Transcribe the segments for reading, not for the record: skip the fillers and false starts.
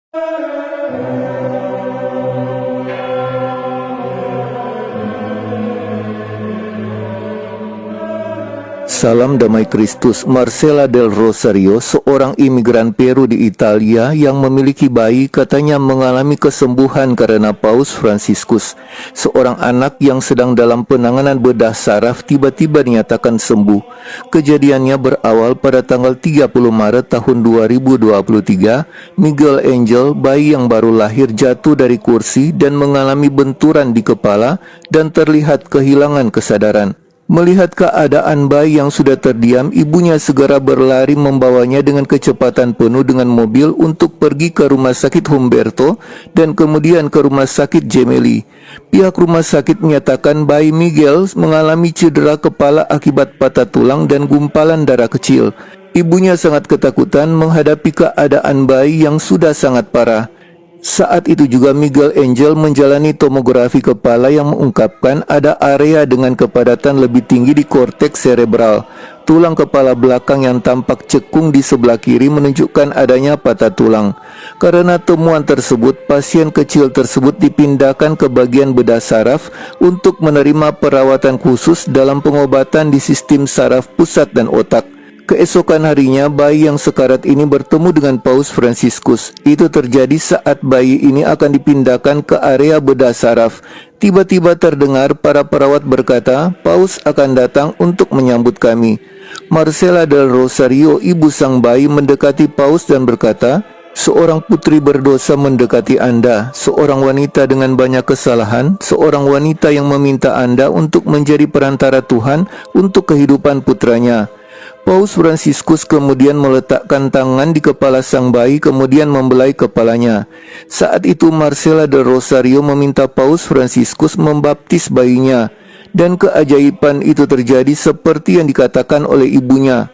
Salam damai Kristus. Marcela del Rosario, seorang imigran Peru di Italia yang memiliki bayi, katanya mengalami kesembuhan karena Paus Fransiskus. Seorang anak yang sedang dalam penanganan bedah saraf tiba-tiba dinyatakan sembuh. Kejadiannya berawal pada tanggal 30 Maret tahun 2023. Miguel Angel, bayi yang baru lahir, jatuh dari kursi dan mengalami benturan di kepala dan terlihat kehilangan kesadaran. Melihat keadaan bayi yang sudah terdiam, ibunya segera berlari membawanya dengan kecepatan penuh dengan mobil untuk pergi ke rumah sakit Humberto dan kemudian ke rumah sakit Gemelli. Pihak rumah sakit menyatakan bayi Miguel mengalami cedera kepala akibat patah tulang dan gumpalan darah kecil. Ibunya sangat ketakutan menghadapi keadaan bayi yang sudah sangat parah. Saat itu juga Miguel Angel menjalani tomografi kepala yang mengungkapkan ada area dengan kepadatan lebih tinggi di korteks cerebral. Tulang kepala belakang yang tampak cekung di sebelah kiri menunjukkan adanya patah tulang. Karena temuan tersebut, pasien kecil tersebut dipindahkan ke bagian bedah saraf untuk menerima perawatan khusus dalam pengobatan di sistem saraf pusat dan otak. Keesokan harinya, bayi yang sekarat ini bertemu dengan Paus Fransiskus. Itu terjadi saat bayi ini akan dipindahkan ke area bedah saraf. Tiba-tiba terdengar para perawat berkata, "Paus akan datang untuk menyambut kami." Marcela del Rosario, ibu sang bayi, mendekati Paus dan berkata, "Seorang putri berdosa mendekati Anda, seorang wanita dengan banyak kesalahan, seorang wanita yang meminta Anda untuk menjadi perantara Tuhan untuk kehidupan putranya." Paus Fransiskus kemudian meletakkan tangan di kepala sang bayi, kemudian membelai kepalanya. Saat itu Marcela del Rosario meminta Paus Fransiskus membaptis bayinya, dan keajaiban itu terjadi seperti yang dikatakan oleh ibunya.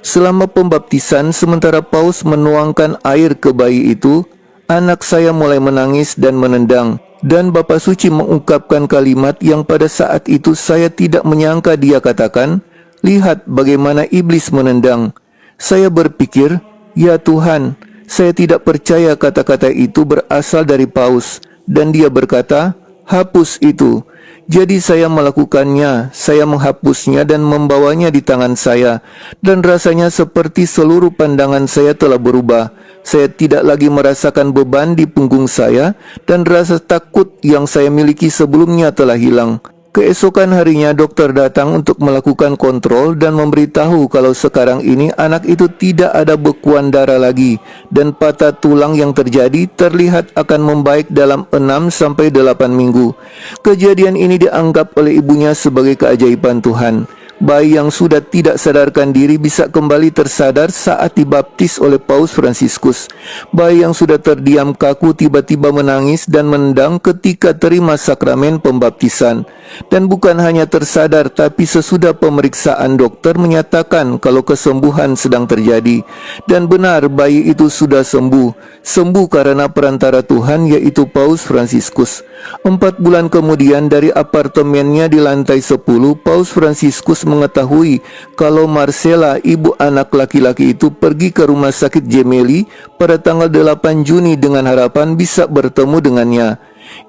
Selama pembaptisan, sementara Paus menuangkan air ke bayi itu, anak saya mulai menangis dan menendang. Dan Bapa Suci mengungkapkan kalimat yang pada saat itu saya tidak menyangka dia katakan, "Lihat bagaimana iblis menendang." Saya berpikir, "Ya Tuhan, saya tidak percaya kata-kata itu berasal dari Paus." Dan dia berkata, "Hapus itu." Jadi saya melakukannya, saya menghapusnya dan membawanya di tangan saya. Dan rasanya seperti seluruh pandangan saya telah berubah. Saya tidak lagi merasakan beban di punggung saya, dan rasa takut yang saya miliki sebelumnya telah hilang. Keesokan harinya dokter datang untuk melakukan kontrol dan memberitahu kalau sekarang ini anak itu tidak ada bekuan darah lagi dan patah tulang yang terjadi terlihat akan membaik dalam 6-8 minggu. Kejadian ini dianggap oleh ibunya sebagai keajaiban Tuhan. Bayi yang sudah tidak sadarkan diri bisa kembali tersadar saat dibaptis oleh Paus Fransiskus. Bayi yang sudah terdiam kaku tiba-tiba menangis dan menendang ketika terima sakramen pembaptisan. Dan bukan hanya tersadar, tapi sesudah pemeriksaan dokter menyatakan kalau kesembuhan sedang terjadi. Dan benar, bayi itu sudah sembuh. Sembuh karena perantara Tuhan, yaitu Paus Fransiskus. 4 bulan kemudian, dari apartemennya di lantai 10, Paus Fransiskus mengetahui kalau Marcela, ibu anak laki-laki itu, pergi ke rumah sakit Gemelli pada tanggal 8 Juni dengan harapan bisa bertemu dengannya.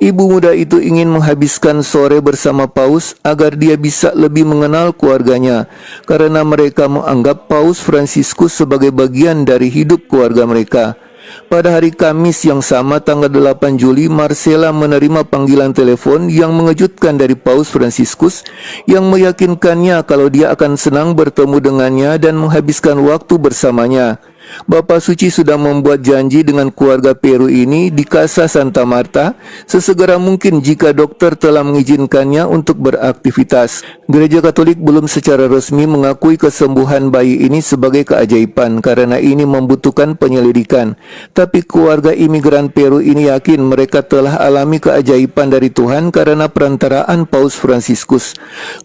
Ibu muda itu ingin menghabiskan sore bersama Paus agar dia bisa lebih mengenal keluarganya, karena mereka menganggap Paus Fransiskus sebagai bagian dari hidup keluarga mereka. Pada hari Kamis yang sama, tanggal 8 Juli, Marcela menerima panggilan telepon yang mengejutkan dari Paus Fransiskus yang meyakinkannya kalau dia akan senang bertemu dengannya dan menghabiskan waktu bersamanya. Bapa Suci sudah membuat janji dengan keluarga Peru ini di Casa Santa Marta sesegera mungkin jika dokter telah mengizinkannya untuk beraktivitas. Gereja Katolik belum secara resmi mengakui kesembuhan bayi ini sebagai keajaiban karena ini membutuhkan penyelidikan. Tapi keluarga imigran Peru ini yakin mereka telah alami keajaiban dari Tuhan karena perantaraan Paus Fransiskus.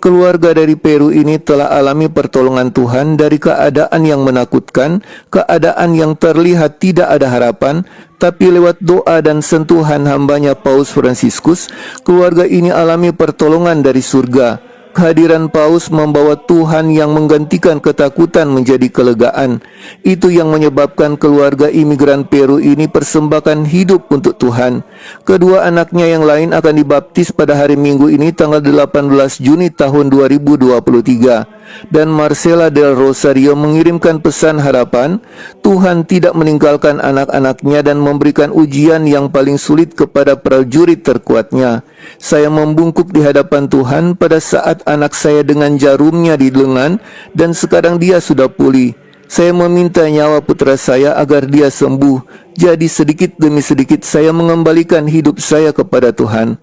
Keluarga dari Peru ini telah alami pertolongan Tuhan dari keadaan yang menakutkan, keadaan yang terlihat tidak ada harapan, tapi lewat doa dan sentuhan hambanya Paus Fransiskus, keluarga ini alami pertolongan dari surga. Kehadiran Paus membawa Tuhan yang menggantikan ketakutan menjadi kelegaan. Itu yang menyebabkan keluarga imigran Peru ini persembahkan hidup untuk Tuhan. Kedua anaknya yang lain akan dibaptis pada hari Minggu ini tanggal 18 Juni tahun 2023. Dan Marcela del Rosario mengirimkan pesan harapan, Tuhan tidak meninggalkan anak-anaknya dan memberikan ujian yang paling sulit kepada prajurit terkuatnya. Saya membungkuk di hadapan Tuhan pada saat anak saya dengan jarumnya di lengan dan sekarang dia sudah pulih. Saya meminta nyawa putra saya agar dia sembuh. Jadi sedikit demi sedikit saya mengembalikan hidup saya kepada Tuhan.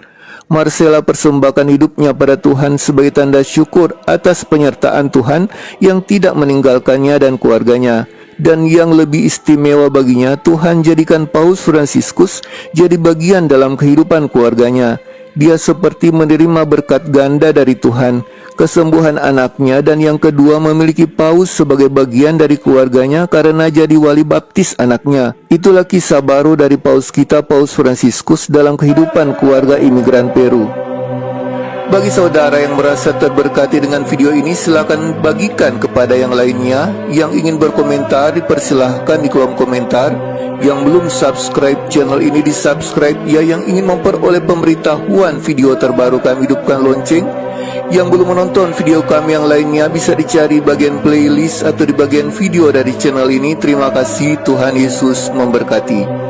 Marcela persembahkan hidupnya pada Tuhan sebagai tanda syukur atas penyertaan Tuhan yang tidak meninggalkannya dan keluarganya. Dan yang lebih istimewa baginya, Tuhan jadikan Paus Fransiskus jadi bagian dalam kehidupan keluarganya. Dia seperti menerima berkat ganda dari Tuhan, kesembuhan anaknya, dan yang kedua memiliki Paus sebagai bagian dari keluarganya karena jadi wali baptis anaknya. Itulah kisah baru dari Paus kita, Paus Fransiskus, dalam kehidupan keluarga imigran Peru. Bagi saudara yang merasa terberkati dengan video ini, silakan bagikan kepada yang lainnya. Yang ingin berkomentar, dipersilahkan di kolom komentar. Yang belum subscribe channel ini, di subscribe ya. Yang ingin memperoleh pemberitahuan video terbaru kami, hidupkan lonceng. Yang belum menonton video kami yang lainnya, bisa dicari bagian playlist atau di bagian video dari channel ini. Terima kasih, Tuhan Yesus memberkati.